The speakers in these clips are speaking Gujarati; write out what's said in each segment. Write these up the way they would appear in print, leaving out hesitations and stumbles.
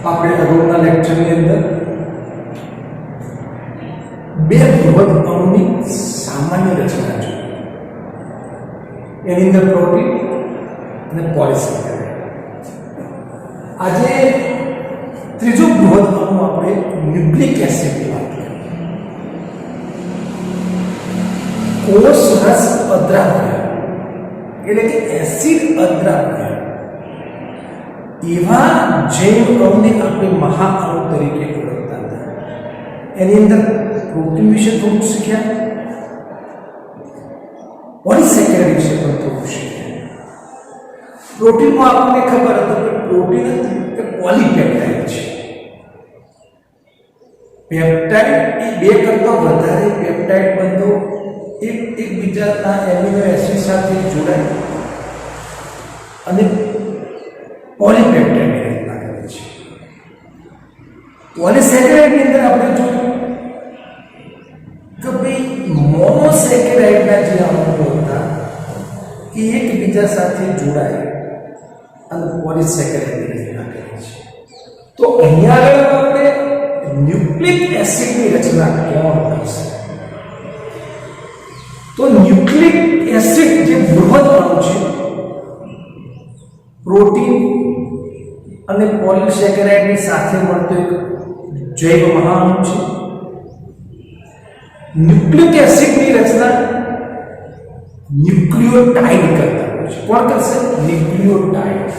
આપણે અગાઉના લેક્ચરની અંદર બે બૃહદ અણુની સામાન્ય રચના જોઈ. એની અંદર પ્રોટીન અને પોલિસેકેરાઇડ. આજે ત્રીજું બૃહદ અણુ આપણે ન્યુક્લિક એસિડની વાત કરીએ. કોષ રસ અદ્રાવ્ય એટલે કે એસિડ અદ્રાવ્ય એવા જૈવ અણુને આપણે મહાઅણુ તરીકે ઓળખતા હતા. એની અંદર પ્રોટીન વિશે થોડું શીખ્યા, પોલિસેકેરાઇડ વિશે પણ થોડું શીખ્યા. પ્રોટીનમાં આપણને ખબર હતી કે પ્રોટીન એટલે પોલીપેપ્ટાઇડ છે. પેપ્ટાઇડ એ બે કરતા વધારે પેપ્ટાઇડ બંધો એકબીજાના એમિનો એસિડ સાથે જોડાય અને પોલીપેપ્ટાઇડની રચના કરે છે. પોલિસેકેરાઇડની અંદર આપણે જોયું કે ભાઈ મોનોસેકેરાઇડના જે અણુઓ હતા એ એકબીજા સાથે જોડાય અને પોલિસેકેરાઇડની રચના કરે છે. તો અહીંયા આગળ આપણે ન્યુક્લિક એસિડની રચના કેમ કરશે? તો ન્યુક્લિક એસિડ જે બૃહદ અણુ છે, પ્રોટીન અને પોલિસેકેરાઇડની સાથે મળતો એક જૈવ મહાઅણુ છે. ન્યુક્લિક એસિડની રચના ન્યુક્લિયોટાઇડ કરતા હોય છે. કોણ કરશે? ન્યુક્લિયોટાઇડ.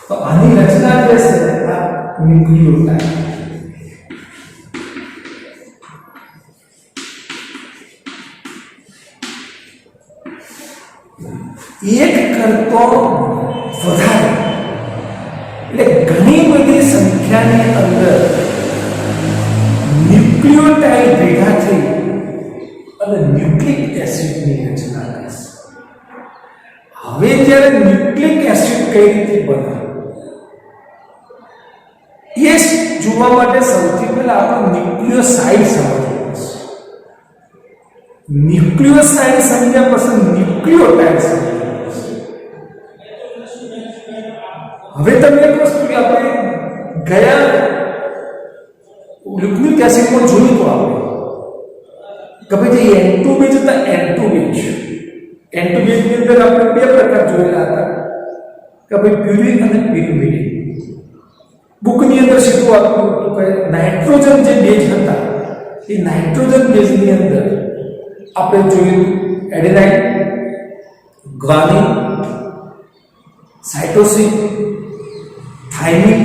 તો આની રચના જે છે આ ન્યુક્લિયોટાઇડ. એક કરતો વધારે એટલે ઘણી બધી સંખ્યાની અંદર ન્યુક્લિયોટાઇડ ભેગા થઈ અને ન્યુક્લિક એસિડની રચના કરશે. હવે જ્યારે ન્યુક્લિક એસિડ કઈ રીતે બને એ જોવા માટે સૌથી પહેલા આપણે ન્યુક્લિયોસાઇડ સમજવું પડશે. ન્યુક્લિયોસાઇડ સમજ્યા પછી ન્યુક્લિયોટાઇડ સમજવું. હવે તમે એક વસ્તુ કે આપણે ગયા ન્યુક્લિક એસિડમાં જોયું તો આપણે કે ભાઈ જે N2 બેઝ હતા, N2 બેઝની અંદર આપણે બે પ્રકાર જોયેલા હતા કે ભાઈ પ્યુરિન અને પિરુમિડિન. બુકની અંદર સીધું આપ્યું હતું કે નાઇટ્રોજન જે બેઝ હતા એ નાઇટ્રોજન બેઝની અંદર આપણે જોયું એડેનાઇન, ગ્વાનિન, સાઇટોસિન, થાઇમિન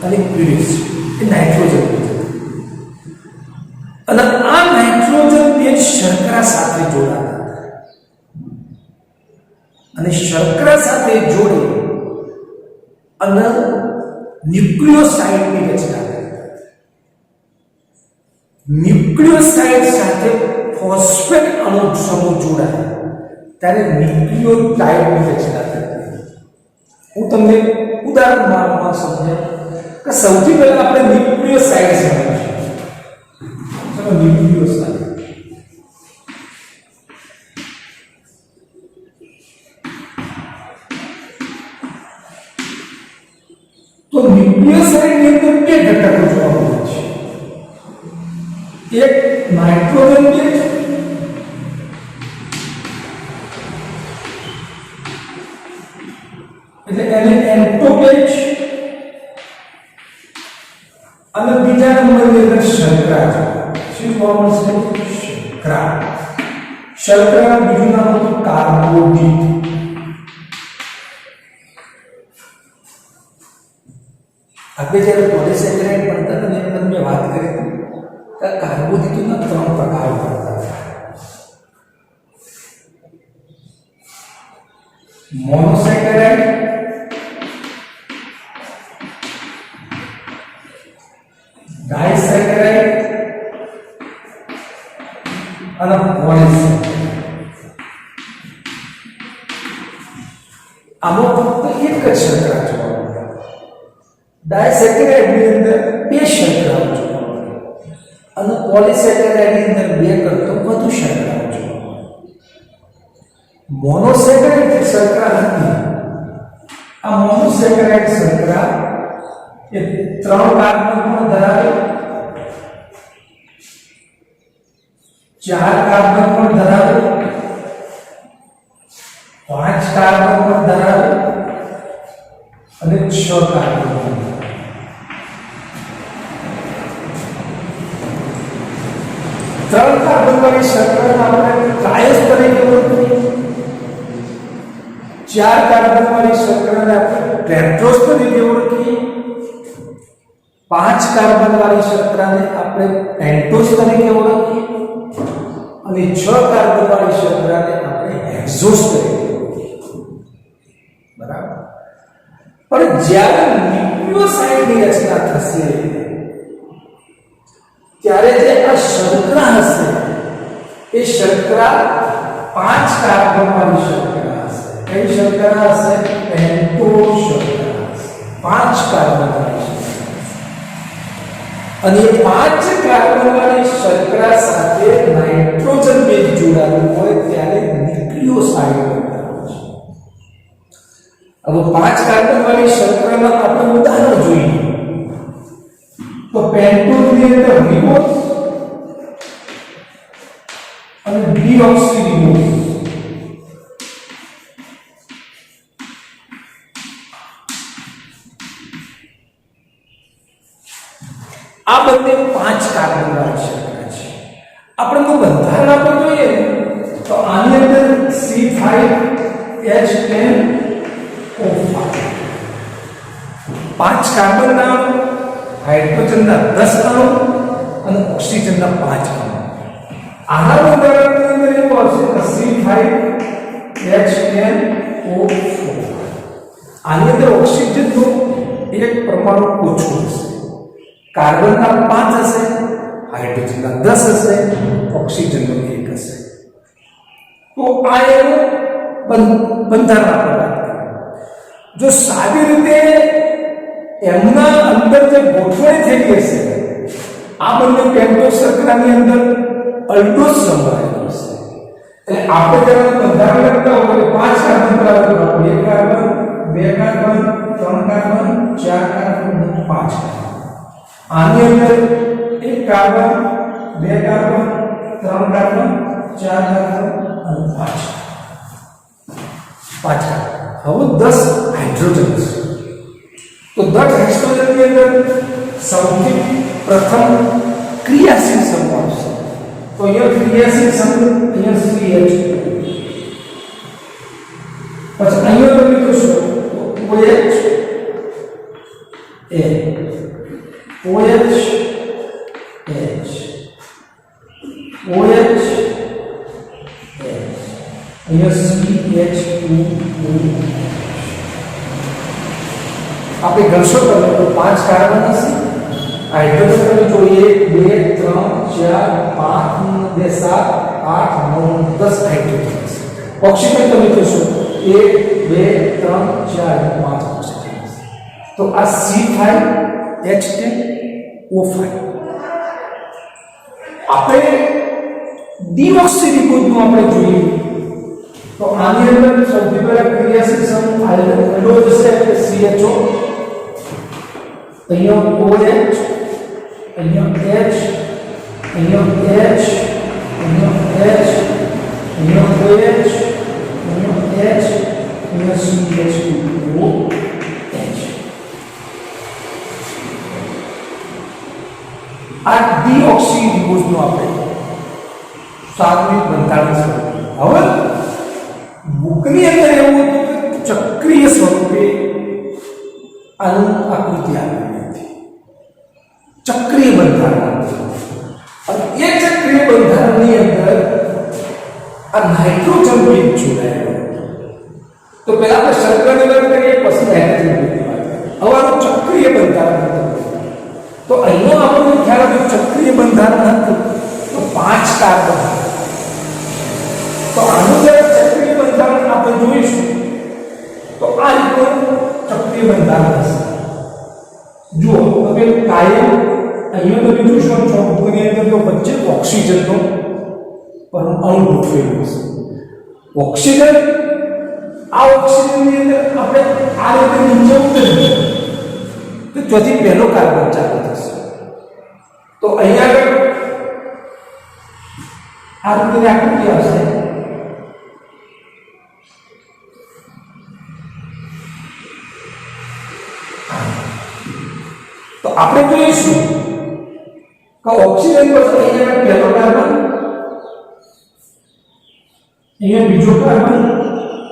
અને પ્યુરિન. એ નાઇટ્રોજન બેઝ અને આ નાઇટ્રોજન બેઝ શર્કરા સાથે જોડાતા હતા અને શર્કરા સાથે જોડી અને ન્યુક્લિયોસાઇડની રચના કરી. ન્યુક્લિયોસાઇડ સાથે ફોસ્ફેટ અણુ સમૂહ જોડાય ત્યારે ન્યુક્લિયોટાઇડની રચના કરી. હું તમને ઉદાહરણમાં સમજાવું કે સૌથી પહેલા આપણે ન્યુક્લિયોસાઇડ સમજીશું. ચલો ન્યુક્લિયોસાઇડ. તો ન્યુક્લિયોસાઇડની અંદર બે ઘટકો જોવા મળે છે. એક નાઇટ્રોજન બેઝ એટલે એને N2 બેઝ અને બીજા નંબરની અંદર શર્કરા છે. શું જોવા મળશે? શર્કરા. શર્કરાનું બીજું નામ હતું કાર્બોદિત. આપણે જ્યારે પોલિસેકેરાઇડ ભણતા હતા ને તમને વાત કરી કે કાર્બોદિતોના 3 પ્રકાર હતા. મોનોસેકેરાઇડ, ડાઇસેકેરાઇડ અને પોલિસેકેરાઇડ. આમાં ફક્ત એક જ શર્કરા જોવા મળે. ડાઇસેકેરાઇડની અંદર બે શર્કરાઓ જોવા મળે અને પોલિસેકેરાઇડની અંદર બે કરતો વધુ શર્કરાઓ જોવા મળે. મોનોસેકેરાઇડ શર્કરા નથી. આ મોનોસેકેરાઇડ શર્કરા એ 3 કાર્બન પણ ધરાવે, 4 કાર્બન પણ ધરાવે, 5 કાર્બન પણ ધરાવે અને 6 કાર્બન પણ ધરાવે. 3 કાર્બન વાળી શર્કરાને આપણે કાયસ તરીકે ઓળખીએ, 4 કાર્બન વાળી શર્કરાને આપણે પેન્ટોઝ તરીકે ઓળખીએ, 5 કાર્બન વાળી શર્કરાને આપણે પેન્ટોઝ તરીકે ઓળખીએ અને 6 કાર્બન વાળી શર્કરાને આપણે હેક્ઝોઝ તરીકે ઓળખીએ. બરાબર. પણ જ્યારે ન્યુક્લિયોસાઇડની રચના થશે ત્યારે જે આ શર્કરા હશે એ શર્કરા 5 કાર્બન વાળી શર્કરા હશે. કઈ શર્કરા હશે? પેન્ટોઝ શર્કરા હશે. 5 કાર્બન વાળી શર્કરા. અને 5 કાર્બન વાળી શર્કરા સાથે નાઇટ્રોજન બેઝ જોડાયેલું હોય ત્યારે ન્યુક્લિયોસાઇડ બનતા હોય છે. હવે 5 કાર્બન વાળી શર્કરાના આપણે ઉદાહરણ જોઈએ તો પેન્ટોઝ ની અંદર રિબોઝ અને ડીઓક્સીરિબોઝ, આ બંને 5 કાર્બન વાળી શર્કરા છે. આપણે તો બંધારણ આપણે જોઈએ તો આની અંદર C5H10O5 5 કાર્બનના હાઇડ્રોજનના 10 અણુ અને ઓક્સિજનના 5 અણુ. આના ઉદાહરણની અંદર એવું આવશે કે C5H10O4 આની અંદર ઓક્સિજનનું એક પરમાણુ ઓછું હશે, કાર્બનના 5 હશે, હાઇડ્રોજનના 10 હશે, ઓક્સિજનનું 1 હશે. તો આ એનું બંધારણ આપણે વાત કરીએ. જો સાદી રીતે એમના અંદર જે ગોઠવણી થયેલી હશે આ બંને પેન્ટોઝ શર્કરાની અંદર અલ્ડોઝ સંભળાયેલો હશે. એટલે આપણે જ્યારે બંધારણ લખતા હોય 5 કાર્બન બરાબર 1 કાર્બન, 2 કાર્બન, 3 કાર્બન, 4 કાર્બન અને 5 કાર્બન. આની અંદર 1 કાર્બન, 2 કાર્બન, 3 કાર્બન, 4 કાર્બન અને 5 કાર્બન. હવે 10 હાઇડ્રોજન છે. તો 10 હાઇડ્રોજનની અંદર સૌથી પ્રથમ ક્રિયાશીલ સમૂહ આવશે. તો અહીંયા ક્રિયાશીલ સમૂહ અહીંયા CH2. પછી અહીંયા તમે જોશો OH A OH H OH H અહીંયા CH2O. આપણે ગણશો તો 5 કાર્બન હશે, હાઇડ્રોજન તમે જોઈએ 2 3 4 5 2 7 8 9 10 હાઇડ્રોજન હશે. ઓક્સિજન તમે જોશો 1 2 3 4 5 ઓક્સિજન હશે. તો આ C5H10O5. આપણે ડીઓક્સીરિબોઝનું આપણે જોઈએ તો આની અંદર સૌથી પહેલા ક્રિયાશીલ સમૂહ અલ્ડોઝ છે એટલે CHO, અહીંયા OH, અહીંયા H, અહીંયા H, અહીંયા H, અહીંયા OH, અહીંયા H, અહીંયા CH2OH. આ ડીઓક્સીરિબોઝનું આપણે સાદું બંધારણ છે. હવે બુકની અંદર એવું હતું કે ચક્રીય સ્વરૂપે આનું આકૃતિ આપેલી હતી, ચક્રીય બંધારણ. અને એ ચક્રીય બંધારણની અંદર આ નાઇટ્રોજન બેઝ જોડાયેલો હતો. તો પહેલા આપણે શર્કરાની વાત કરીએ, પછી નાઇટ્રોજન બેઝની વાત કરીએ. હવે આનું ચક્રીય બંધારણ હતું. તો અહીંનો આપણને ખ્યાલ હતો ચક્રીય બંધારણ હતું તો 5 કાર્બન. તો આનું જ્યારે ચક્રીય બંધારણ આપણે જોઈશું તો આ રીતનું ચક્રીય બંધારણ હશે. જુઓ તમે કાયમ અહીંયા તમે જોશો ચોકની અંદર તો વચ્ચે ઓક્સિજનનો અણુ ગોઠવેલો હશે. ઓક્સિજન આ ઓક્સિજનની અંદર આપણે આ રીતે નીચે ઉતરીએ તો ચોથી પહેલો કાર્બન ચાલુ થશે. તો અહીંયા આગળ આ રીતે આકૃતિ આવશે. તો આપણે જોઈશું કે ઓક્સિજન પર અહીંયા પહેલો કાર્બન, અહીંયા બીજો કાર્બન,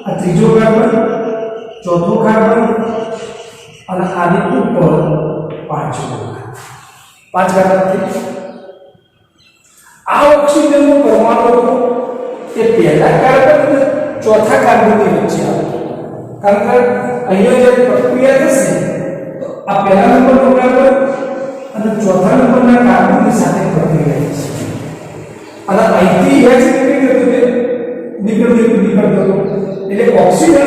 આ ત્રીજો કાર્બન, ચોથો કાર્બન અને આની ઉપર પાંચમો પાંચ કાર્બન. આ ઓક્સિજનનો પરમાણુ એ પહેલા કાર્બન અને ચોથા કાર્બનની વચ્ચે આવે. કારણ કે અહીંયા જે પ્રક્રિયા થશે તો આ પહેલા નંબરનો કાર્બન અને ચોથા નંબરના કાર્બનની સાથે પ્રક્રિયા થશે અને અહીંથી એ જ નીકળતો એટલે ઓક્સિજન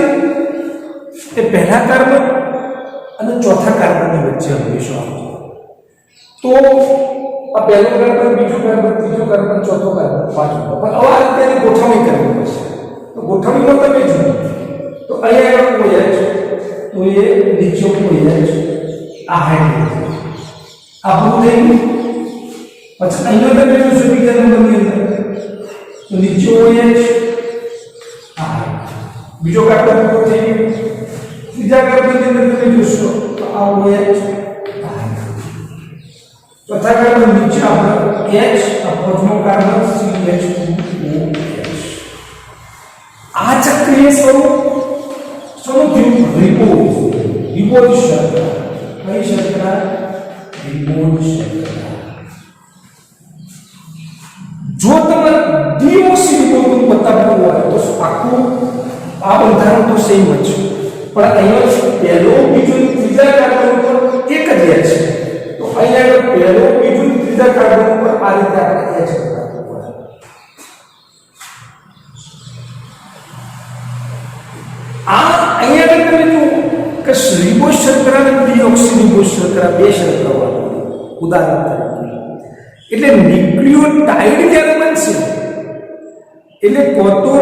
એ પહેલા કાર્બન અને ચોથા કાર્બનની વચ્ચે હંમેશા આવે. તો આ પહેલો કાર્બન, બીજો કાર્બન, ત્રીજો કાર્બન, ચોથો કાર્બન, પાંચમો. પણ હવે આ રીતે ગોઠવણી કરવી પડશે. તો ગોઠવણીમાં તમે જુઓ તો અહીંયા કોઈ જાય છે તો એ નીચે કોઈ જાય છે, આ હાઇડ્રોજન આપણું થઈ ગયું. પછી અહીંયા તમે જોશો બીજા નંબરની અંદર તો નીચે કોઈ જાય છે, આ બીજો કાર્બન પૂરો થઈ ગયો. ત્રીજા કાર્બનની અંદર તમે જોશો તો આ હોય છે, ચોથા કાર્બન નીચે આપણે H, આ પાંચમો કાર્બન CH2OH. આ ચક્રીય સ્વરૂપ શરૂ થયું રિબોઝ શર્કરા. કઈ શર્કરા? રિબોઝ શર્કરા. જો તમે ડીઓક્સીરિબોઝનું બતાવવું હોય તો આખું આ બંધારણ તો સેમ જ છે, પણ અહીંયા પહેલો, બીજો, ત્રીજા કાર્બન ઉપર એક જ રહે છે. તો અહીંયા પહેલો, બીજો, ત્રીજા કાર્બન ઉપર આ રીતે આપણે H બતાવવું પડે. આ અહીંયા તમે જુઓ કે રિબોઝ શર્કરા અને ડીઓક્સીરિબોઝ શર્કરા બે શર્કરાઓ ઉદાહરણ તરીકે. એટલે ન્યુક્લિયોટાઇડ જ્યારે બનશે એટલે તો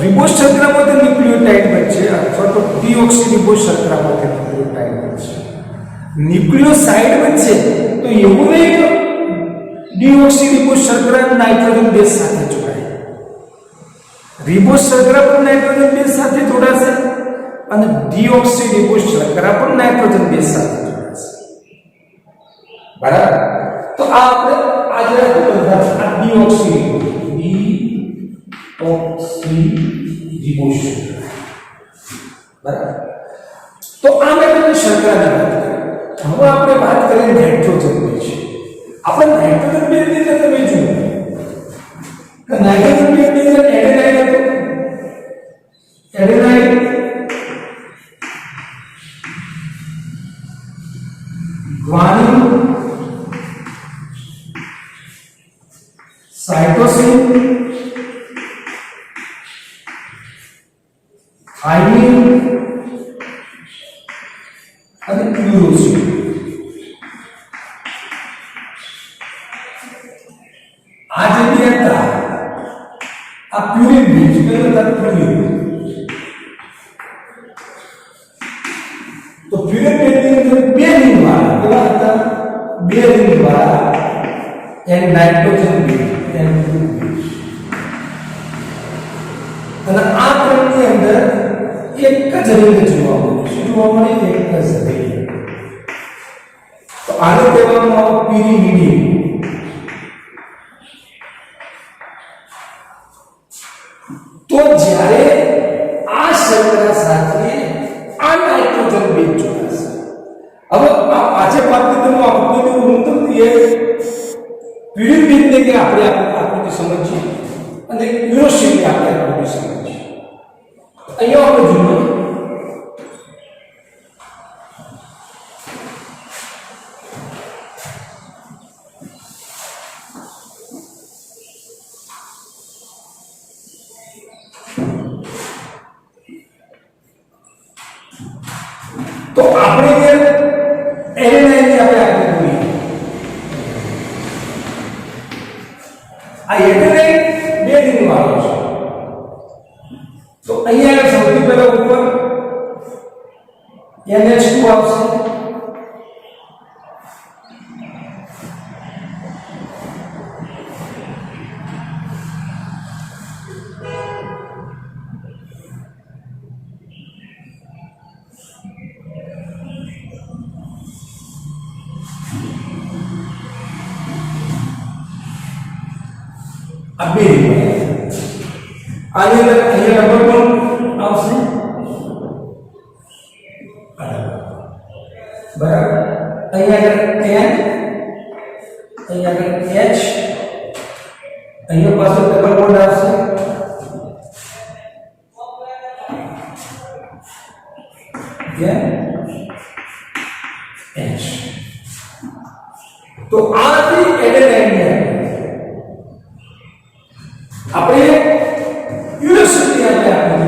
રિબોઝ શર્કરામાંથી ન્યુક્લિયોટાઇડ બનશે અથવા તો ડીઓક્સીરિબોઝ શર્કરામાંથી ન્યુક્લિયોટાઇડ બનશે. ન્યુક્લિયોસાઇડ બનશે તો એવું નહીં કે ડીઓક્સીરિબોઝ શર્કરા નાઇટ્રોજન બેઝ સાથે જોડાય. રિબોઝ શર્કરા પણ નાઇટ્રોજન બેઝ સાથે જોડાશે અને ડીઓક્સીરિબોઝ શર્કરા પણ નાઇટ્રોજન બેઝ સાથે જોડાશે. બરાબર? તો આ આપણે આજે આ ડીઓક્સીરિબોઝ શર્કરા. બરાબર? તો આ મેં તમને શર્કરાની વાત કરી. હવે આપણે વાત કરીએ નાઇટ્રોજન બેઝ. આપણે નાઇટ્રોજન બેઝની અંદર તમે જુઓ કે નાઇટ્રોજન બેઝની અંદર એડેનાઇન હતો. એડેનાઇન, ગ્વાનિન, સાઇટોસિન, થાઇમિન અને યુરોસિન. આ જે બે હતા આ પ્યુરિન બેઝ હતા. પ્યુરિન તો પ્યુરિન બેઝની અંદર બે રિંગ વાળા કેવા હતા? બે રિંગ વાળા and nitrogen base N2 base. અને આ ત્રણની અંદર એક જ રિંગ જોવા મળે છે. જોવા મળે એક જ રિંગ. તો આને કહેવામાં આવે પિરિમિડિન. તો જ્યારે આ શર્કરા સાથે આ નાઇટ્રોજન બેઝ જોડાશે. હવે આજે વાત કરીએ આકૃતિ હું તમને એ પ્યુરિન બેઝને કે આપણે આકૃતિ સમજીએ અને યુરોસિનની આપણે આકૃતિ સમજીએ. અહીંયા આપણે જોઈએ તો આપણે જે એડેનાઇનની આપણે આકૃતિ જોઈએ. આ એડેનાઇન બે રિંગ વાળો છે. તો અહીંયા સૌથી પહેલા ઉપર NH2 આવશે આ બે રીતે આની અંદર અહીંયા ડબલ બોન્ડ આવશે બરાબર અહીંયા આગળ n અહીંયા આગળ h અહીંયા પાછો ડબલ બોન્ડ આવશે h તો આ હતી એડેનાઇન આપણે યુરેસિલની આકૃતિ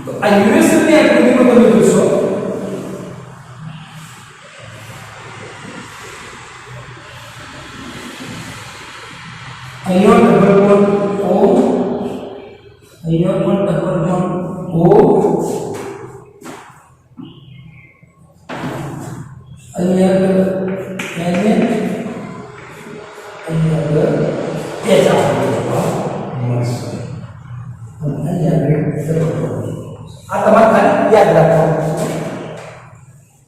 તો આ યુરેસિલની આકૃતિમાં તમે જોશો અહીંયા ડબલ બોન્ડ O અહીંયા પણ ડબલ બોન્ડ O અહીંયા NH અહીંયા H આ તમારે ખાલી યાદ રાખવાનું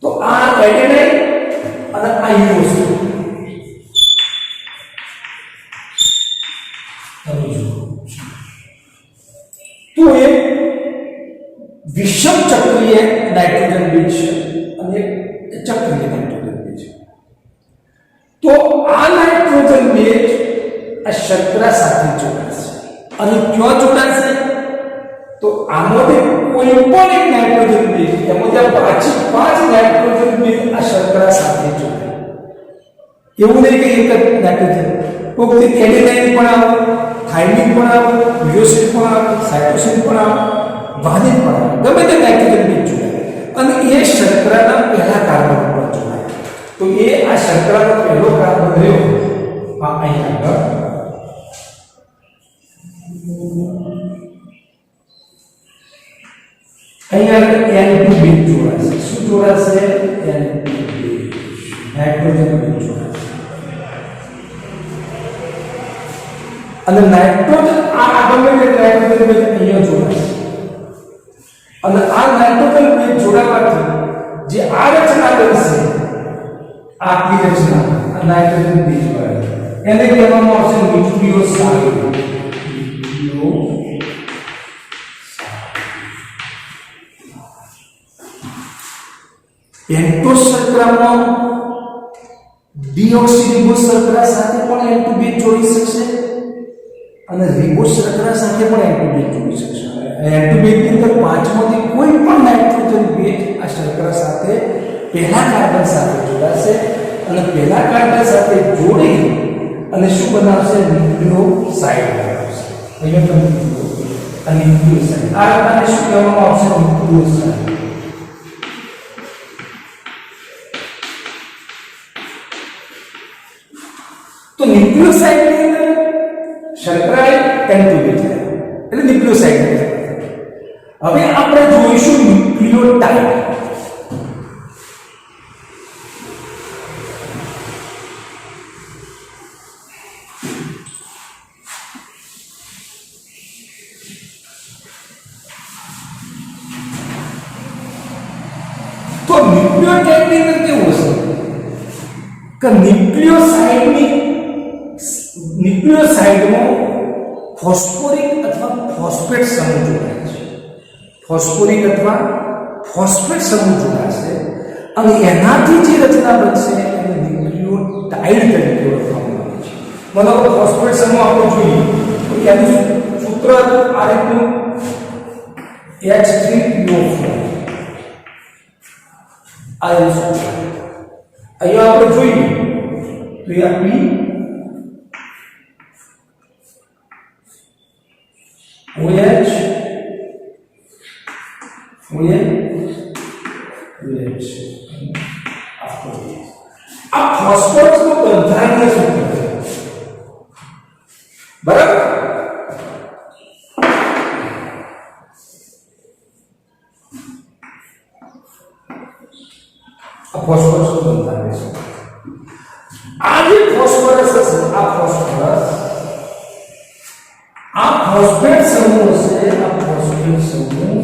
તો આ એડેનાઇન અને આ યુરોસિલ તો એ વિષમ ચક્રીય નાઇટ્રોજન બીજ છે અને ચક્રીય નાઇટ્રોજન બીજ તો આ નાઇટ્રોજન બીજ આ શર્કરા સાથે જોડાશે અને ક્યાં જોડાશે તો આમાંથી કોઈ પણ એક નાઇટ્રોજન બીજ એમાંથી પાંચ નાઇટ્રોજન બીજ આ શર્કરા સાથે જોડાય એવું નહીં કે એક જ નાઇટ્રોજન કોઈક એડેનાઇન પણ આવે થાઇમિન પણ આવે યુરેસિલ પણ આવે સાઇટોસિન પણ આવે વાલિન પણ આવે ગમે તે નાઇટ્રોજન બીજ જોડાય અને એ શર્કરાના પહેલા કાર્બન પર જોડાય તો એ આ શર્કરાનો પહેલો કાર્બન રહ્યો આ અહીં આગળ અહીંયા N2 બીજ જોડાશે શું જોડાશે N2 બીજ નાઇટ્રોજન બીજ જોડાશે અને નાઇટ્રોજન આ ગમે તે નાઇટ્રોજન બીજ અહીંયા જોડાશે અને આ નાઇટ્રોજન બીજ જોડાવાથી જે આ રચના બનશે આ રચના આ નાઇટ્રોજન બીજ બને એને કહેવામાં આવશે ન્યુક્લિયોસાઇડ પેન્ટોસ શર્કરામાં ડીઓક્સીરિબોસ શર્કરા સાથે પણ N2 બીજ જોડી શકશે અને રિબોસ શર્કરા સાથે પણ N2 બીજ જોડી શકશે N2 બીજની અંદર પાંચમાંથી કોઈ પણ નાઇટ્રોજન બીજ આ શર્કરા સાથે પહેલા કાર્બન સાથે જોડાશે અને પહેલા કાર્બન સાથે જોડી અને શું બનાવશે ન્યુક્લિયોસાઇડ બનાવશે અહીંયા તમે આ ન્યુક્લિયોસાઇડ આ આને શું કહેવામાં આવશે ન્યુક્લિયોસાઇડ તો ન્યુક્લિયોસાઇડ ની અંદર શર્કરા N2 બીજ છે એટલે ન્યુક્લિયોસાઇડ છે હવે આપણે જોઈશું ન્યુક્લિયોટાઇડ તો ન્યુક્લિયોટાઇડ ની અંદર કેવું હશે કે ન્યુક્લિયોસાઇડમાં ફોસ્ફોરિક અથવા ફોસ્ફેટ સમૂહ જોડાય છે ફોસ્ફોરિક અથવા ફોસ્ફેટ સમૂહ જોડાશે અને એનાથી જે રચના બનશે એને ન્યુક્લિયોટાઇડ તરીકે ઓળખવામાં આવે છે મતલબ ફોસ્ફેટ સમૂહ આપણે જોઈએ તો એનું સૂત્ર આ રીતનું H3PO4 આ સૂત્ર અહીંયા આપણે જોઈએ તો આ P OH આ ફોસ્ફરસ નું બંધારણીય સૂત્ર છે બરાબર આ ફોસ્ફરસ નું બંધારણીય સૂત્ર આ જે ફોસ્ફરસ છે આ ફોસ્ફેટ સમૂહ છે આ ફોસ્ફેટ સમૂહ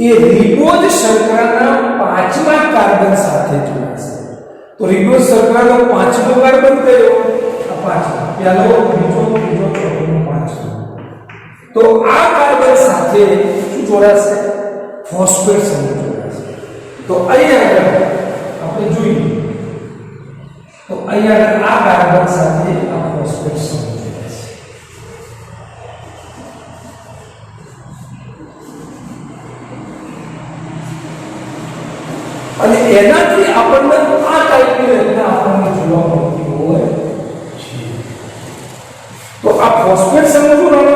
એ રિબોઝ શર્કરાના પાંચમા કાર્બન સાથે જોડાશે. તો રિબોઝ શર્કરાનો પાંચમો કાર્બન કયો? આ પાંચમો. પહેલો, બીજો, ત્રીજો, ચોથો, પાંચમો. તો આ કાર્બન સાથે શું જોડાશે? ફોસ્ફેટ સમૂહ જોડાશે. તો અહીંયા આપણે જોઈએ તો અહીંયા આ કાર્બન સાથે આ ફોસ્ફેટ સમૂહ જોડાશે. અને એનાથી આપણને આ ટાઈપની રચના આપણને જોવા મળતી હોય છે. તો આ ફોસ્ફેટ સમૂહ જોડાણો,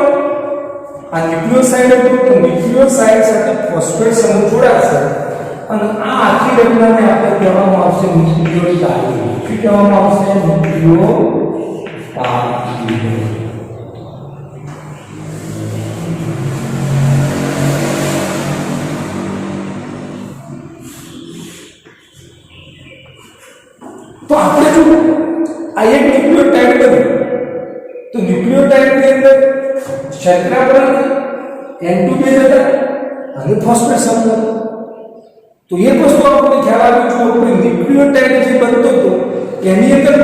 આ ન્યુક્લિયોસાઇડ હતું તો ન્યુક્લિયોસાઇડ સાથે ફોસ્ફેટ સમૂહ જોડાશે અને આ આખી રચનાને આપણે કહેવામાં આવશે ન્યુક્લિયોટાઇડ. શું કહેવામાં આવશે? ન્યુક્લિયોટાઇડ. તો આપણે જો આ એક ન્યુક્લિયોટાઇડ બને તો ન્યુક્લિયોટાઇડ ની અંદર શર્કરા પર N2 બેઝ હતા અને ફોસ્ફેટ સમૂહ. તો એક વસ્તુ આપણને ખ્યાલ આવી જો આપણે ન્યુક્લિયોટાઇડ જે બનતો હતો એની અંદર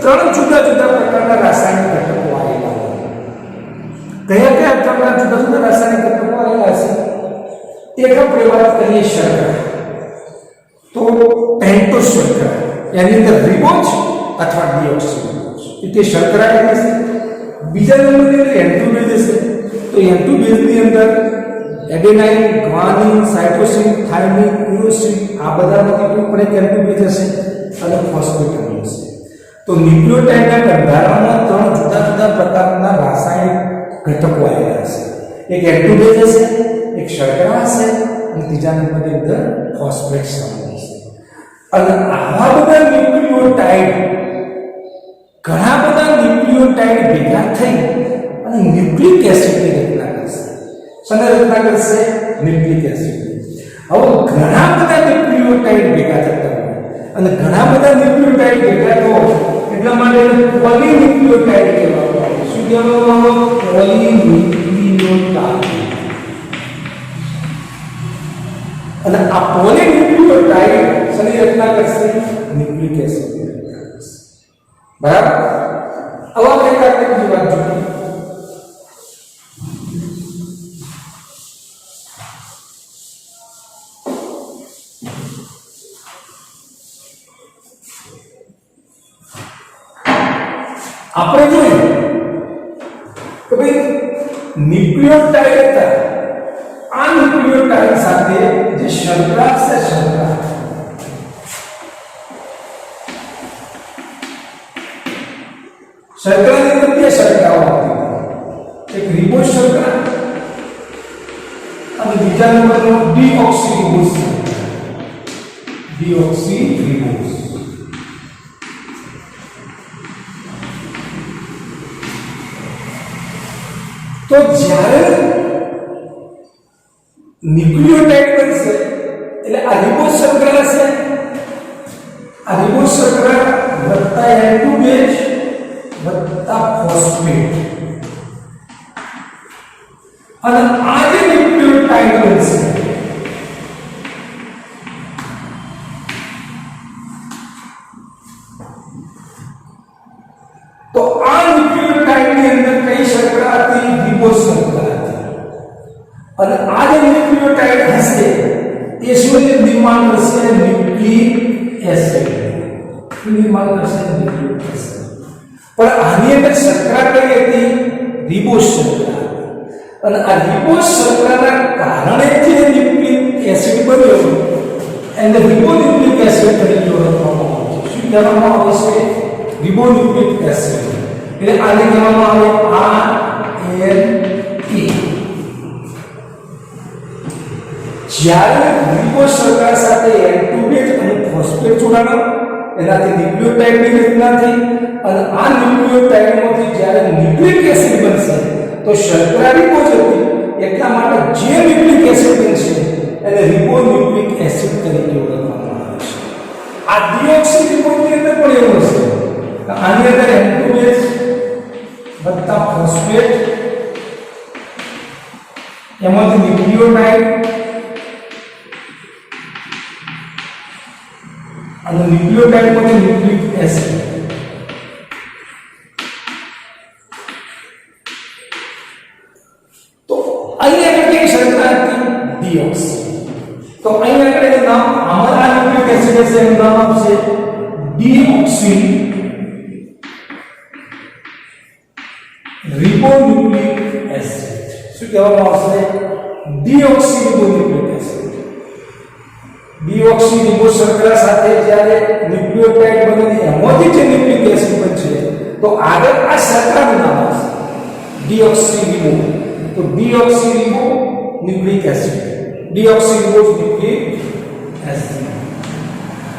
ત્રણ જુદા જુદા પ્રકારના રાસાયણિક ઘટકો આવેલા હોય. કયા કયા ત્રણ જુદા જુદા રાસાયણિક ઘટકો આવેલા છે? એક આપણે વાત કરીએ શર્કરા. તો પેન્ટોઝ શર્કરા એની અંદર રિબોઝ અથવા ડીઓક્સી તે શર્કરા છે. બીજા નંબરની અંદર N2 બેઝ છે. તો N2 બેઝની અંદર એડેનાઇન, ગ્વાનિન, સાઇટોસિન, થાઇમિન, યુરોસિન આ બધામાંથી પણ એક N2 બેઝ હશે અને ફોસ્ફેટ હશે. તો ન્યુક્લિયોટાઇડના બંધારણમાં ત્રણ જુદા જુદા પ્રકારના રાસાયણિક ઘટકો આવેલા છે. એક N2 બેઝ હશે, એક શર્કરા હશે અને ત્રીજા નંબરની અંદર ફોસ્ફેટ સમૂહ હશે. અને આવા બધા ન્યુક્લિયોટાઇડ ઘણા બધા ન્યુક્લિયોટાઇડ ભેગા થઈ અને ન્યુક્લિક એસિડની રચના કરશે. શેની રચના કરશે? Nucleic acid. હવે ઘણા બધા ન્યુક્લિયોટાઇડ ભેગા થતા હોય અને ઘણા બધા ન્યુક્લિયોટાઇડ ભેગા થવા એટલા માટે પોલીન્યુક્લિયોટાઇડ કહેવામાં આવે. શું કહેવામાં આવે? પોલીન્યુક્લિયોટાઇડ. અને આ પોલીન્યુક્લિયોટાઇડ શેની રચના કરશે? ન્યુક્લિક એસિડની રચના કરશે. બરાબર? હવે આપણે એક બીજી વાત જોઈએ. આપણે જોઈએ કે ભાઈ ન્યુક્લિયોટાઇડ હતા. આ ન્યુક્લિયોટાઇડ સાથે જે શર્કરા છે શર્કરા શર્કરાની અંદર બે શર્કરાઓ આવતી. એક રિબોઝ શર્કરા અને બીજા નંબરનો ડીઓક્સી રિબોઝ. Deoxy ribose. તો જ્યારે ન્યુક્લિયોટાઇડ બનશે એટલે આ રિબોઝ શર્કરા છે, આ રિબોઝ શર્કરા વત્તા N2 બેઝ વત્તા ફોસ્ફેટ અને આ જે ન્યુક્લિયોટાઇડ બનશે તો આ ન્યુક્લિયોટાઇડ ની અંદર કઈ શર્કરા હતી? રિબોઝ શર્કરા હતી. અને આ જે ન્યુક્લિયોટાઇડ હશે એ શું નિર્માણ કરશે? ન્યુક્લિક એસિડ નિર્માણ કરશે. Nucleic acid. પણ આની અંદર શર્કરા કઈ હતી? રિબોઝ શર્કરા. અને આ રિબોઝ શર્કરાના કારણે જે ન્યુક્લિક એસિડ બન્યો એને રિબોન્યુક્લિક એસિડ તરીકે ઓળખવામાં આવે છે. શું કહેવામાં આવે છે? Ribonucleic acid. એટલે આને કહેવામાં આવે RNA. જ્યારે રિબોઝ શર્કરા સાથે N2 બેઝ અને ફોસ્ફેટ જોડાણો એનાથી ન્યુક્લિયોટાઇડની રચના થઈ અને આ ન્યુક્લિયોટાઇડમાંથી જ્યારે ન્યુક્લિક એસિડ બનશે તો શર્કરા રિબોઝ હતી એટલા માટે જે ન્યુક્લિક એસિડ બનશે એને રિબોન્યુક્લિક એસિડ તરીકે ઓળખવામાં આવે છે. આ ડીઓક્સી રિબોઝની અંદર પણ એવું હશે. આની અંદર N2 બેઝ વત્તા ફોસ્ફેટ એમાંથી ન્યુક્લિયોટાઇડ અને ન્યુક્લિયોટાઇડ કોને ન્યુક્લિક એસિડ. તો અહીંયા આગળ કઈ શર્કરા હતી ડીઓક્સી. તો અહીંયા આગળ એનું નામ અમારા ન્યુક્લિક એસિડ છે એનું નામ આપશે ડીઓક્સી રિબોન્યુક્લિક એસિડ. શું કહેવામાં આવશે ડીઓક્સી રિબોન્યુક્લિક એસિડ. ડીઓક્સી રિબો શર્કરા સાથે જ્યારે ન્યુક્લિયોટાઇડ બને એમાંથી જે ન્યુક્લિક એસિડ બનશે તો આગળ આ શર્કરાનું નામ આવશે ડીઓક્સી રિબો. તો deoxyribonucleic acid. Deoxyribonucleic acid.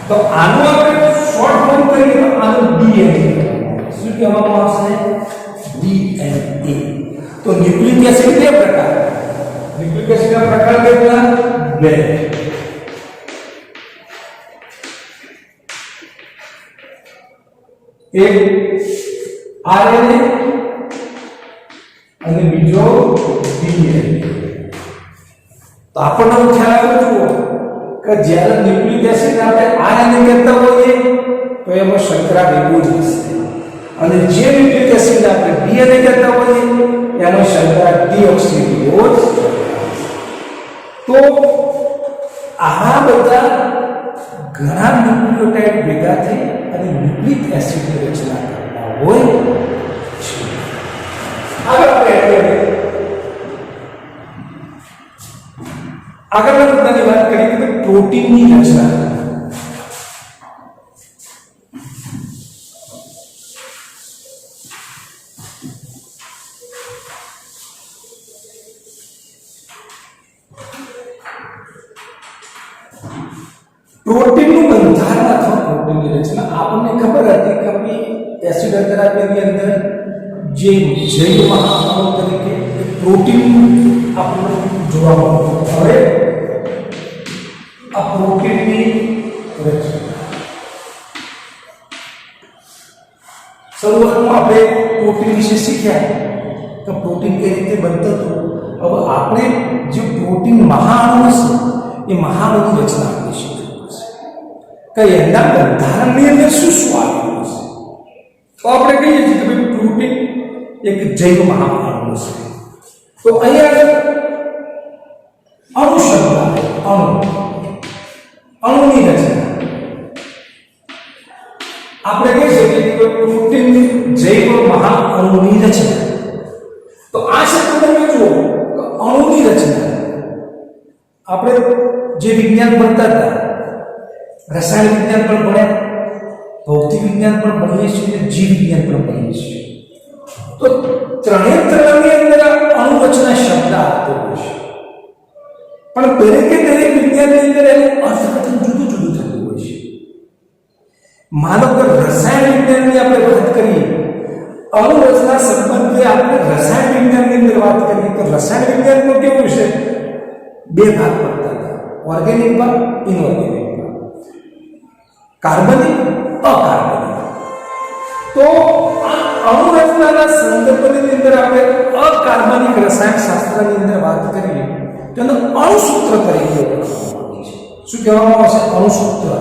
તો આનું આપણે શોર્ટ ફોર્મ કરીએ તો આનું ડીએનએ. શું કહેવામાં આવશે ડીએનએ. તો ન્યુક્લિક એસિડ બે પ્રકાર. ન્યુક્લિક એસિડના પ્રકાર કેટલા? બે. એક આરએનએ અને બીજો ડીએનએ. તો આપણને ખ્યાલ આવ્યો જુઓ કે જ્યારે ન્યુક્લિક એસિડ આપણે આરએનએ કહેતા હોઈએ તો એમાં શર્કરા ભેગું જ હશે અને જે ન્યુક્લિક એસિડ આપણે ડીએનએ કહેતા હોઈએ એમાં શર્કરા ડીઓક્સી રિબો જ. તો આ બધા ઘણા ન્યુક્લિયોટાઇડ ભેગા થઈ અને ન્યુક્લિક એસિડની રચના કરતા હોય છે. આગળના મુદ્દાની વાત કરીએ તો પ્રોટીનની રચના. પ્રોટીનનું બંધારણ અથવા પ્રોટીનની રચના આપણને ખબર હતી કે આપણી એસિડ થેરાપીની અંદર જે જૈવ મહાઅણુ તરીકે પ્રોટીન આપણને જોવા મળતું. હવે આ પ્રોટીનની રચના શરૂઆતમાં આપણે પ્રોટીન વિશે શીખ્યા કે પ્રોટીન કઈ રીતે બનતું હતું. હવે આપણે જે પ્રોટીન મહાઅણુ છે એ મહાઅણુની રચના આપણે શીખી કે એના બંધારણની અંદર શું શું આવેલું છે. તો આપણે કહીએ છીએ કે ભાઈ પ્રોટીન એક જૈવ મહાઅણુ છે. તો અહીંયા અણુ શબ્દ અણુની રચના આપણે કહી શકીએ કે પ્રોટીન જૈવ મહાઅણુની રચના. તો આ શબ્દ તમે જુઓ કે અણુની રચના આપણે જે વિજ્ઞાન ભણતા હતા રસાયણ વિજ્ઞાન પણ ભણ્યા, ભૌતિક વિજ્ઞાન પણ ભણીએ છીએ અને જીવ વિજ્ઞાન પણ ભણીએ છીએ. તો ત્રણેય અંદર અણુ રચના શબ્દ આવતો હોય છે પણ દરેકે દરેક વિજ્ઞાનની અંદર એનું અર્થઘટન જુદું જુદું થતું હોય છે. માનો કે રસાયણ વિજ્ઞાનની આપણે વાત કરીએ અણુ રચના સંબંધે આપણે રસાયણ વિજ્ઞાનની અંદર વાત કરીએ તો રસાયણ વિજ્ઞાનમાં કેવું છે બે ભાગ પડતા હતા ઓર્ગેનિક ભાગ ઇનઓર્ગેનિક. કાર્બનિક અકાર્બનિક. તો આ અણુ રચનાના સંદર્ભની અંદર આપણે અકાર્બનિક રસાયણ શાસ્ત્રની અંદર વાત કરીએ તો એને અણુસૂત્ર તરીકે ઓળખવામાં આવે છે. શું કહેવામાં આવશે? અણુસૂત્ર.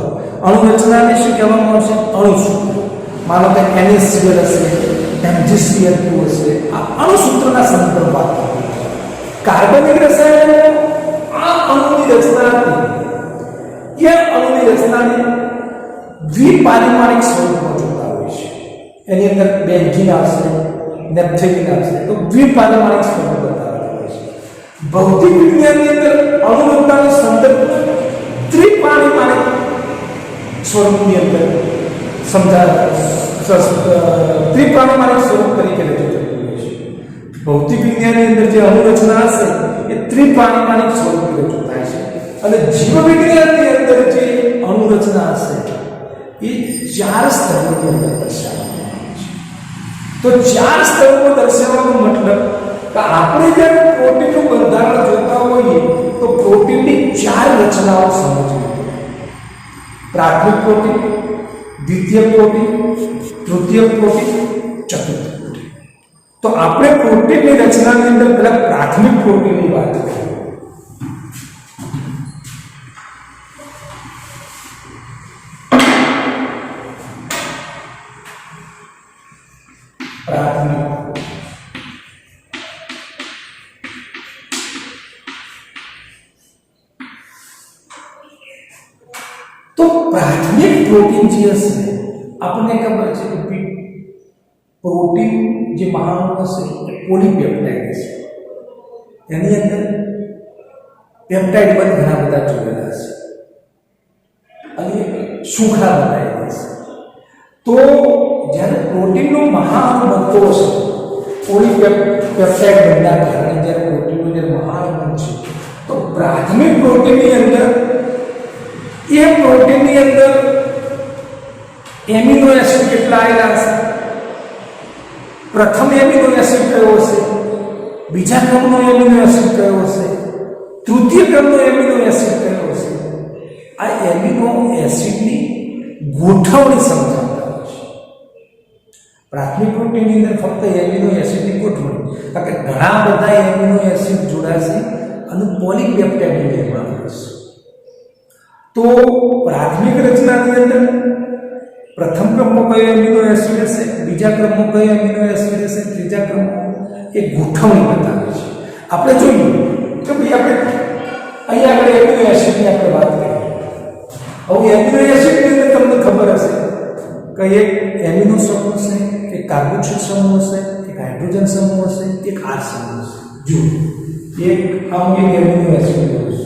અણુ રચનાને શું કહેવામાં આવશે? અણુસૂત્ર. માનો કે NaCl હશે, MgCl2 હશે. આ અણુસૂત્રના સંદર્ભમાં વાત કરીએ. કાર્બનિક રસાયણો આ અણુની રચના હતી એ અણુની રચનાને દ્વિપારિમાણિક સ્વરૂપમાં જોતા હોય છે. એની અંદર બેન્ઝીન આવશે, નેપ્થેલિન આવશે. તો દ્વિપારિમાણિક સ્વરૂપ બતાવતા હોય છે. ભૌતિક વિજ્ઞાનની અંદર અણુ રચનાનો સંદર્ભ ત્રિપારિમાણિક સ્વરૂપની અંદર ત્રિપારિમાણિક સ્વરૂપ તરીકે રજૂ થતું હોય છે. ભૌતિક વિજ્ઞાનની અંદર જે અણુ રચના હશે એ ત્રિપારિમાણિક સ્વરૂપે રજૂ થાય છે અને જીવ વિજ્ઞાનની અંદર જે અણુ રચના હશે એ ચાર સ્તરોની અંદર દર્શાવવામાં આવે છે. તો ચાર સ્તરોમાં દર્શાવવાનો મતલબ કે આપણે જે પ્રોટીનનું બંધારણ જોતા હોઈએ તો પ્રોટીનની ચાર રચનાઓ સમજવી. પ્રાથમિક પ્રોટીન, દ્વિતીય પ્રોટીન, તૃતીય પ્રોટીન, ચતુર્થ પ્રોટીન. તો આપણે પ્રોટીનની રચનાની અંદર પહેલા પ્રાથમિક પ્રોટીનની વાત કરીએ. प्राथमिक तो प्राथमिक प्रोटीन જે હશે આપણને ખબર છે કે પ્રોટીન જે મહાણુ હશે એ પોલીપેપ્ટાઇડ હશે એની અંદર પેપ્ટાઇડ પણ ઘણા બધા જોડેલા છે અને સુખા બનાવેલા છે તો જ્યારે પ્રોટીનનો મહાણુ બનતો હશે પોલીપેપ્ટાઇડ બનના કારણે જ્યારે પ્રોટીનનો જે મહાણુ બનશે તો પ્રાથમિક પ્રોટીનની અંદર ये प्रोटीन ની અંદર એમિનો એસિડ કેટલા આવેલા હશે પ્રથમ એમિનો એસિડ કયો હશે બીજા ક્રમનો એમિનો એસિડ કયો હશે તૃતીય ક્રમનો એમિનો એસિડ કયો હશે આ એમિનો એસિડની ગોઠવણી સમજાવતા છે પ્રાથમિક પ્રોટીનની અંદર ફક્ત એમિનો એસિડની ગોઠવણી કારણ કે ઘણા બધા એમિનો એસિડ જોડાશે અને પોલીપેપ્ટાઇડનું નિર્માણ થશે तो प्राथमिक रचना की अंदर प्रथम क्रम में कयो एमिनो एसिड हशे बीजा क्रम में कयो एमिनो एसिड हशे तीजा क्रम में एक गोठवणी बतावे छे आपणे जोईए तो भाई आपणे अहींया आपणे एमिनो एसिड ની આપણે વાત કરીએ હવે एमिनो एसिड ની અંદર તમને ખબર હશે કે એક એમિનો સમૂહ હશે એક કાર્બોક્સિલ સમૂહ હશે એક હાઇડ્રોજન સમૂહ હશે એક R સમૂહ હશે જો એક આમ એમિનો એસિડ હશે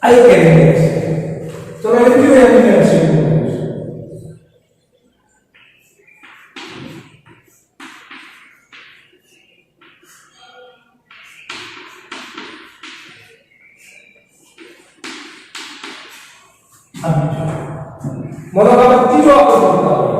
आई एमिनो एसिड तो एमिनो एसिड मनोभाव तीजो आपको बताओ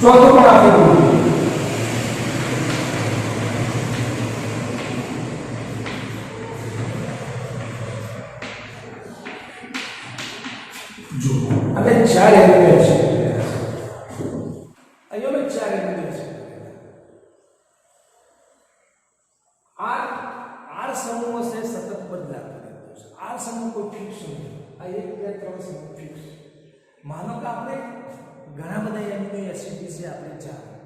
चौथो पण आपको जो हमें 4 एमिनो एसिड अयो में 4 एमिनो एसिड आर समूह से सतत बदलाव करे आर समूह को फिक्स नहीं आ 1 2 3 समूह फिक्स मानो कि आपने घना બધા એમિનો એસિડ વિશે આપણે જાણ્યું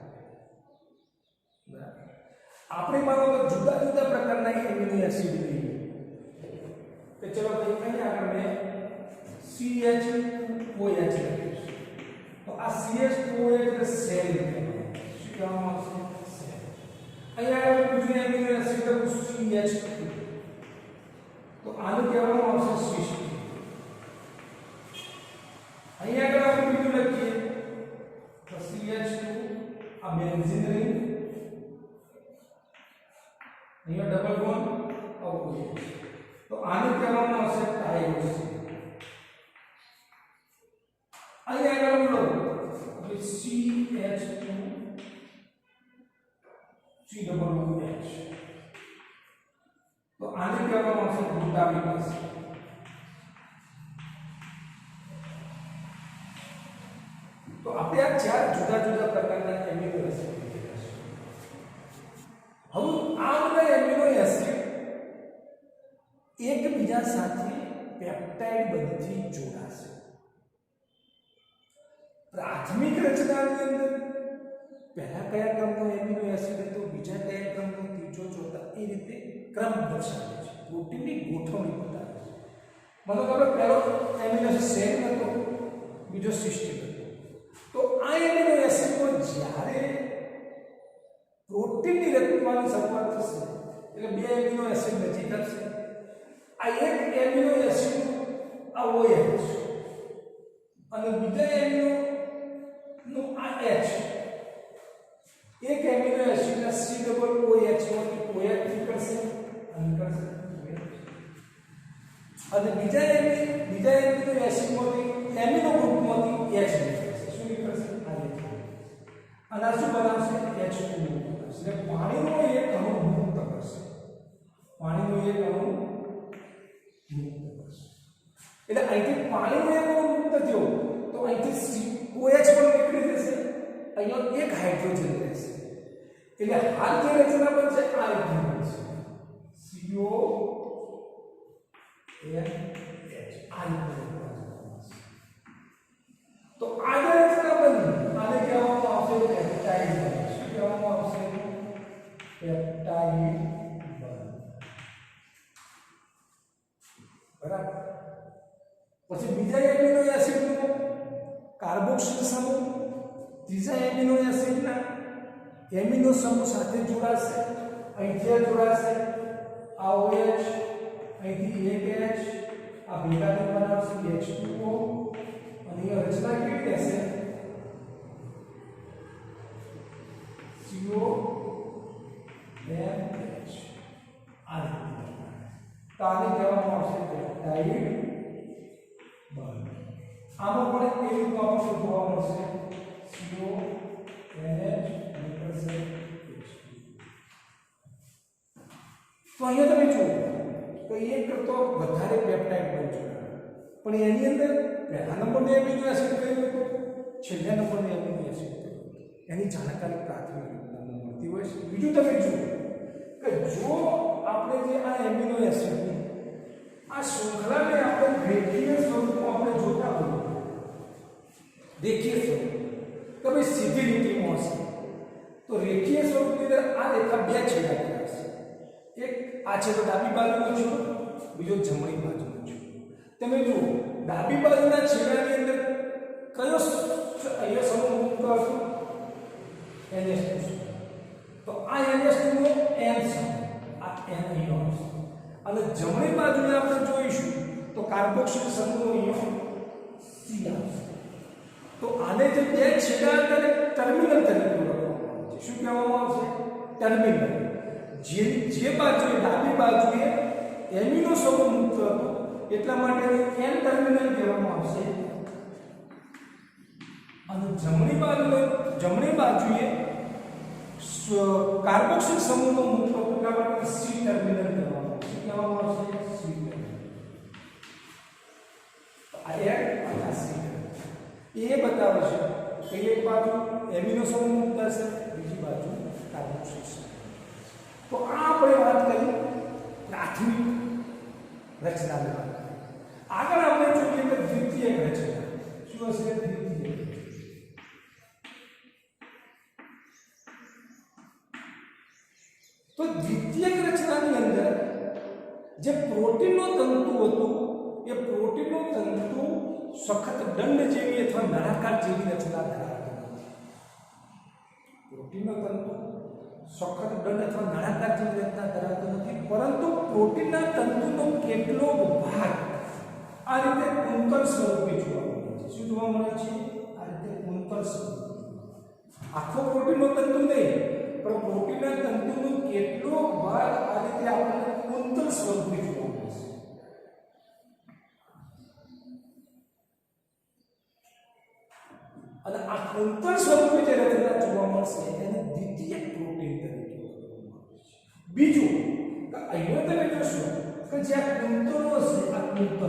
બરાબર આપણે માનો તો જુદા જુદા પ્રકારના એમિનો એસિડ લઈએ કે ચલો ભાઈ અહીંયા આપણે CH2OH લખીશું તો આ CH2OH એટલે સેલ શું કહેવામાં આવશે સેલ અહીંયા બીજું એમિનો એસિડ લખું CH2 તો આનું કહેવામાં આવશે સિસ્ટીન અહીંયા આગળ આપણે બીજું લખીએ तो CH2 आ बेंजीन रिंग અહીંયા ડબલ બોન્ડ ઓકે તો આને કહેવામાં આવશે ટાઇરોસિન અહીંયા આગળ લો એટલે CH2 C ડબલ H તો આને કહેવામાં આવશે ગ્લુટામિક એસિડ तो આપણે આ ચાર જુદા જુદા પ્રકારના એમિનો એસિડ લીધા છે હવે આ બધા એમિનો એસિડ એકબીજા સાથે પેપ્ટાઇડ બનથી જોડાશે પ્રાથમિક રચનાની અંદર પહેલા કયા ક્રમનો એમિનો એસિડ હતો બીજા કયા ક્રમનો ત્રીજો ચોથો એ રીતે ક્રમ દર્શાવે છે પ્રોટીનની ગોઠવણી બતાવે છે મતલબ આપણે પહેલો એમિનો એસિડ સેલ હતો બીજો સિસ્ટીન तो आ एमिनो एसिड को જ્યારે પ્રોટીનની રચનાની શરૂઆત થશે એટલે બે એમિનો એસિડ નજીક આવશે આ એક એમિનો એસિડ આ OH અને બીજા એમિનો નું આ H એક એમિનો એસિડ ના C ડબલ OH માંથી OH નીકળશે અને બીજા એમિનો એસિડ માંથી એમિનો ગ્રુપમાંથી H નીકળશે અને આ શું બનાવશે H2O એટલે પાણીનો એક અણુ મુક્ત કરશે પાણીનો એક અણુ એટલે અહીંથી પાણીનો એક મુક્ત થયો તો અહીંથી OH પણ નીકળી જશે, અહીંયા એક હાઇડ્રોજન રહેશે, એટલે હાલ જે રચના બનશે આ રીતની બનશે CO NH આ રીતની બનશે. તો આ જે રચના બની આને કહેવામાં આવશે પેપ્ટાઇડ બંધ. શું કહેવામાં આવશે? પેપ્ટાઇડ બંધ. બરાબર. પછી બીજા એમિનો એસિડનો કાર્બોક્સિલ સમૂહ ત્રીજા એમિનો એસિડના એમિનો સમૂહ સાથે જોડાશે, અહીંથી જોડાશે આ OH, અહીંથી એક H, આ ભેગા બનાવશે H2O અને એ રચના કેવી રહેશે? CO NH. આ રીતે તો આને કહેવામાં આવશે પેપ્ટાઇડ બંધ. આમાં પણ એ રીતનું આપણને જોવા મળશે CO NH represent H2. તો અહીંયા તમે જુઓ તો એક કરતો વધારે પેપ્ટાઇડ બંધ જોડાય, પણ એની અંદર પહેલા નંબરનો એમિનો એસિડ કયો હતો, છેલ્લા નંબરનો એમિનો એસિડ કયો હતો, એની જાણકારી પ્રાથમિક રીતમાં મળતી હોય છે. બીજું તમે જુઓ કે જો આપણે જે આ એમિનો એસિડ આ શૃંખલાને આપણે રેખીય સ્વરૂપમાં આપણે જોતા હોઈએ, રેખીય સ્વરૂપ તો ભાઈ સીધી લીટીમાં હશે, તો રેખીય સ્વરૂપની અંદર આ રેખા બે છેડા ધરાવશે, એક આ છેડો ડાબી બાજુનો છે, બીજો જમણી બાજુનો છે. તમે જુઓ ડાબી બાજુના છેડાની અંદર કયો અહીંયા સમૂહ મુક્ત હતો? NH2. તો આ NH2 નો N સમૂહ, આ N અહીંયા હશે, અને જમણી બાજુએ આપણે જોઈશું તો કાર્બોક્સિલ સમૂહનો અહીંયા C આવશે. તો આને જે બે છેડા તેને ટર્મિનલ તરીકે ઓળખવામાં આવે છે. શું કહેવામાં આવશે? ટર્મિનલ. જે બાજુએ ડાબી બાજુએ એમિનો સમૂહ મુક્ત હતો એટલા માટે N ટર્મિનલ કહેવામાં આવશે, અને જમણી બાજુએ કાર્બોક્સિલ સમૂહનો મુક્ત હતો એટલા માટે C ટર્મિનલ કહેવામાં આવશે. શું કહેવામાં આવશે? C terminal. આ એક અને C એ બતાવે છે કે એક બાજુ એમિનો સમૂહ મુક્ત હશે, બીજી બાજુ કાર્બોક્સિલ સમૂહ. તો આ આપણે વાત કરી પ્રાથમિક રચનાની વાત. આગળ આપણે જોઈએ કે દ્વિતીયક રચના શું હશે? દ્વિતીયક. તો દ્વિતીયક રચનાની અંદર જે પ્રોટીનનો તંતુ હતું એ પ્રોટીનનો તંતુ સખત દંડ જેવી અથવા નળાકાર જેવી રચના ધરાવતું નથી. પ્રોટીનનો તંતુ સખત દંડ અથવા નળાકાર જેવી રચના ધરાવતું નથી, પરંતુ પ્રોટીનના તંતુનો કેટલોક ભાગ આ રીતે કુંતલ સ્વરૂપે જોવા મળે છે. શું જોવા મળે છે? આ રીતે કુંતલ સ્વરૂપે. આખો પ્રોટીનનો તંતુ નહીં, પણ પ્રોટીનના તંતુનો કેટલોક ભાગ આ રીતે આપણને કુંતલ સ્વરૂપે જોવા મળે છે. અને આ કુંતલ સ્વરૂપે જે રચના જોવા મળશે એને દ્વિતીયક પ્રોટીન તરીકે ઓળખવામાં આવે છે. બીજું કે અહીંયા તમે જોશો કે જે આ કુંતલો છે, આ કુંતલો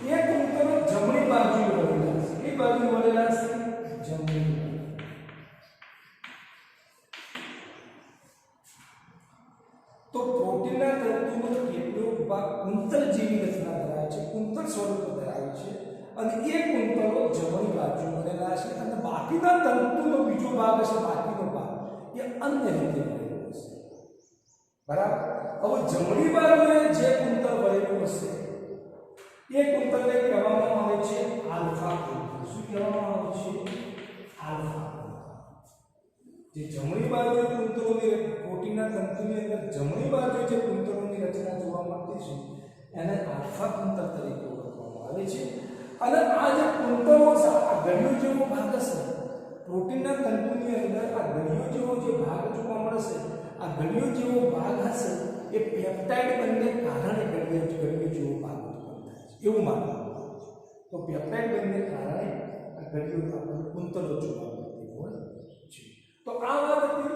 એ કુંતલો જમણી બાજુએ વળેલા છે. કઈ બાજુ વળેલા છે? જમણી. તો પ્રોટીનના તંતુનો કેટલોક ભાગ કુંતલ જેવી રચના ધરાવે છે, કુંતલ સ્વરૂપ ધરાવે છે, અને એ કુંતલો જમણી બાજુ વળેલા છે, અને બાકીના તંતુનો બીજો ભાગ હશે, બાકીનો ભાગ એ અન્ય રીતે વળેલો હશે. બરાબર. હવે જમણી બાજુએ જે કુંતલ વળેલું હશે એ કુંતલને કહેવામાં આવે છે આલ્ફા કુંતલ. શું કહેવામાં આવે છે? આલ્ફા. જે જમણી બાજુએ કુંતલોની પ્રોટીનના તંતુની અંદર જમણી બાજુએ જે કુંતલોની રચના જોવા મળતી છે એને આલ્ફા કુંતલ તરીકે ઓળખવામાં આવે છે. અને આ જે કુંતલો છે આ ગળીઓ જેવો ભાગ હશે, પ્રોટીનના તંતુની અંદર આ ગળીઓ જેવો જે ભાગ જોવા મળશે, આ ગળીઓ જેવો ભાગ હશે એ પેપ્ટાઇડ બંધને કારણે ગળીઓ જેવો ભાગ ઉત્પન્ન થાય છે એવું માનવામાં આવે છે. તો પેપ્ટાઇડ બંધને કારણે આ ગળીઓ આપણને કુંતલો જોવા મળતી હોય છે. તો આ વાત હતી